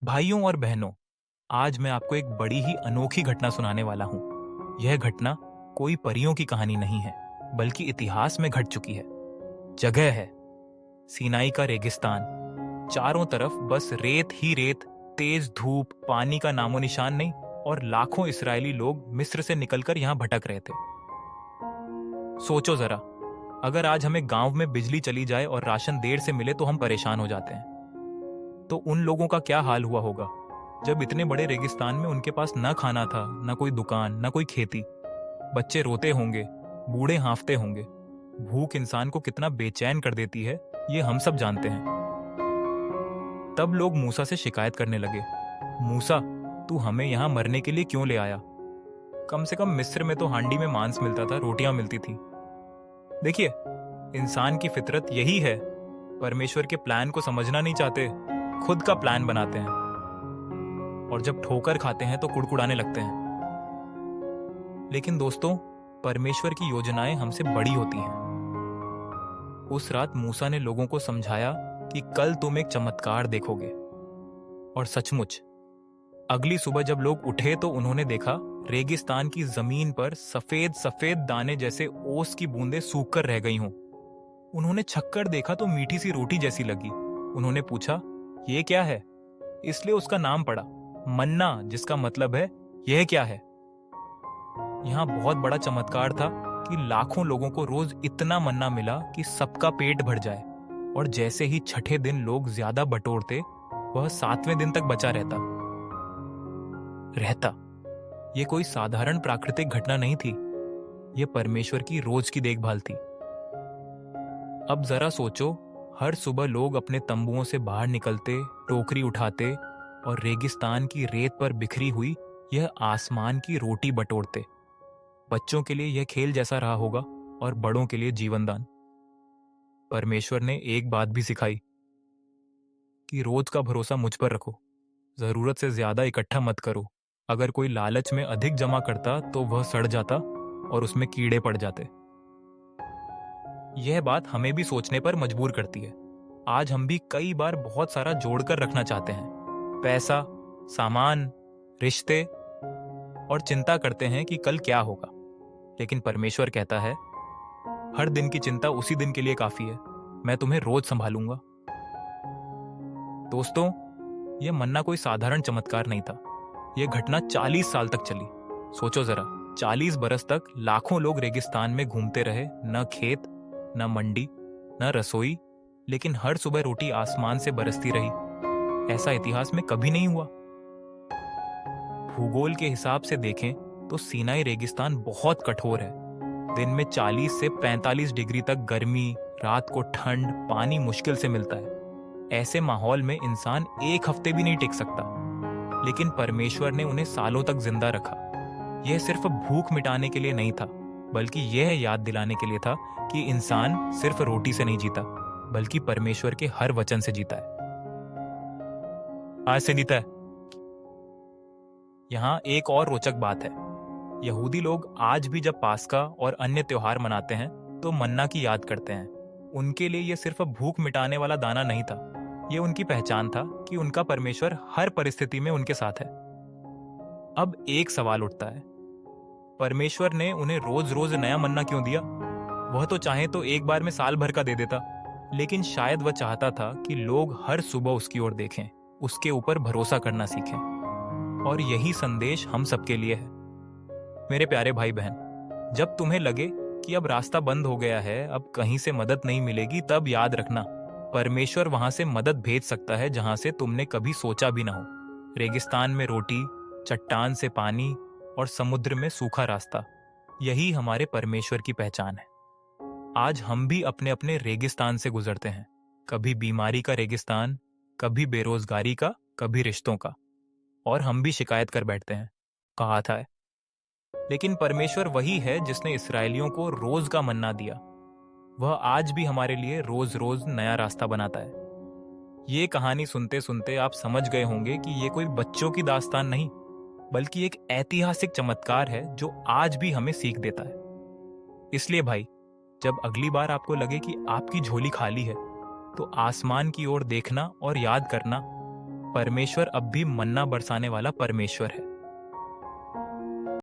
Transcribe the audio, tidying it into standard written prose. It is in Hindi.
भाइयों और बहनों, आज मैं आपको एक बड़ी ही अनोखी घटना सुनाने वाला हूँ। यह घटना कोई परियों की कहानी नहीं है, बल्कि इतिहास में घट चुकी है। जगह है सीनाई का रेगिस्तान। चारों तरफ बस रेत ही रेत, तेज धूप, पानी का नामो निशान नहीं, और लाखों इस्राएली लोग मिस्र से निकलकर यहाँ भटक रहे थे। सोचो जरा, अगर आज हमें गांव में बिजली चली जाए और राशन देर से मिले तो हम परेशान हो जाते हैं। तो उन लोगों का क्या हाल हुआ होगा जब इतने बड़े रेगिस्तान में उनके पास न खाना था, न कोई दुकान, न कोई खेती। बच्चे रोते होंगे, बूढ़े हांफते होंगे। भूख इंसान को कितना बेचैन कर देती है, ये हम सब जानते हैं। तब लोग मूसा से शिकायत करने लगे, मूसा, तू हमें यहाँ मरने के लिए क्यों ले आया? कम से कम मिस्र में तो हांडी में मांस मिलता था, रोटियां मिलती थी। देखिए, इंसान की फितरत यही है। परमेश्वर के प्लान को समझना नहीं चाहते, खुद का प्लान बनाते हैं, और जब ठोकर खाते हैं तो कुड़कुड़ाने लगते हैं। लेकिन दोस्तों, परमेश्वर की योजनाएं हमसे बड़ी होती हैं। उस रात मूसा ने लोगों को समझाया कि कल तुम एक चमत्कार देखोगे। और सचमुच, अगली सुबह जब लोग उठे तो उन्होंने देखा रेगिस्तान की जमीन पर सफेद सफेद दाने जैसे ओस की बूंदें सूख कर रह गई हों। उन्होंने छक्कर देखा तो मीठी सी रोटी जैसी लगी। उन्होंने पूछा, ये क्या है? इसलिए उसका नाम पड़ा मन्ना, जिसका मतलब है यह क्या है। यहां बहुत बड़ा चमत्कार था कि लाखों लोगों को रोज इतना मन्ना मिला कि सबका पेट भर जाए। और जैसे ही छठे दिन लोग ज्यादा बटोरते, वह सातवें दिन तक बचा रहता। यह कोई साधारण प्राकृतिक घटना नहीं थी, यह परमेश्वर की रोज की देखभाल थी। अब जरा सोचो, हर सुबह लोग अपने तंबुओं से बाहर निकलते, टोकरी उठाते और रेगिस्तान की रेत पर बिखरी हुई यह आसमान की रोटी बटोरते। बच्चों के लिए यह खेल जैसा रहा होगा, और बड़ों के लिए जीवनदान। परमेश्वर ने एक बात भी सिखाई कि रोज का भरोसा मुझ पर रखो, जरूरत से ज्यादा इकट्ठा मत करो। अगर कोई लालच में अधिक जमा करता तो वह सड़ जाता और उसमें कीड़े पड़ जाते। यह बात हमें भी सोचने पर मजबूर करती है। आज हम भी कई बार बहुत सारा जोड़कर रखना चाहते हैं, पैसा, सामान, रिश्ते, और चिंता करते हैं कि कल क्या होगा। लेकिन परमेश्वर कहता है, हर दिन की चिंता उसी दिन के लिए काफी है, मैं तुम्हें रोज संभालूंगा। दोस्तों, यह मन्ना कोई साधारण चमत्कार नहीं था। यह घटना 40 साल तक चली। सोचो जरा, 40 बरस तक लाखों लोग रेगिस्तान में घूमते रहे, न खेत, न मंडी, न रसोई, लेकिन हर सुबह रोटी आसमान से बरसती रही। ऐसा इतिहास में कभी नहीं हुआ। भूगोल के हिसाब से देखें तो सीनाई रेगिस्तान बहुत कठोर है। दिन में 40 से 45 डिग्री तक गर्मी, रात को ठंड, पानी मुश्किल से मिलता है। ऐसे माहौल में इंसान एक हफ्ते भी नहीं टिक सकता। लेकिन परमेश्वर ने उन्हें सालों तक जिंदा रखा। यह सिर्फ भूख मिटाने के लिए नहीं था, बल्कि यह याद दिलाने के लिए था कि इंसान सिर्फ रोटी से नहीं जीता, बल्कि परमेश्वर के हर वचन से जीता है। आज से जीता है। यहाँ एक और रोचक बात है। यहूदी लोग आज भी जब पास्का और अन्य त्योहार मनाते हैं तो मन्ना की याद करते हैं। उनके लिए यह सिर्फ भूख मिटाने वाला दाना नहीं था, यह उनकी पहचान था कि उनका परमेश्वर हर परिस्थिति में उनके साथ है। अब एक सवाल उठता है, परमेश्वर ने उन्हें रोज रोज नया मन्ना क्यों दिया? वह तो चाहे तो एक बार में साल भर का दे देता, लेकिन शायद वह चाहता था कि लोग हर सुबह उसकी ओर देखें, उसके ऊपर भरोसा करना सीखें। और यही संदेश हम सबके लिए है। मेरे प्यारे भाई बहन, जब तुम्हें लगे कि अब रास्ता बंद हो गया है, अब कहीं से मदद नहीं मिलेगी, तब याद रखना, परमेश्वर वहां से मदद भेज सकता है जहां से तुमने कभी सोचा भी ना हो। रेगिस्तान में रोटी, चट्टान से पानी, और समुद्र में सूखा रास्ता, यही हमारे परमेश्वर की पहचान है। आज हम भी अपने अपने रेगिस्तान से गुजरते हैं। कभी बीमारी का रेगिस्तान, कभी बेरोजगारी का, कभी रिश्तों का, और हम भी शिकायत कर बैठते हैं, कहा था। लेकिन परमेश्वर वही है जिसने इस्राएलियों को रोज का मन्ना दिया। वह आज भी हमारे लिए रोज रोज नया रास्ता बनाता है। ये कहानी सुनते सुनते आप समझ गए होंगे कि ये कोई बच्चों की दास्तान नहीं, बल्कि एक ऐतिहासिक चमत्कार है जो आज भी हमें सीख देता है। इसलिए भाई, जब अगली बार आपको लगे कि आपकी झोली खाली है, तो आसमान की ओर देखना और याद करना, परमेश्वर अब भी मन्ना बरसाने वाला परमेश्वर है।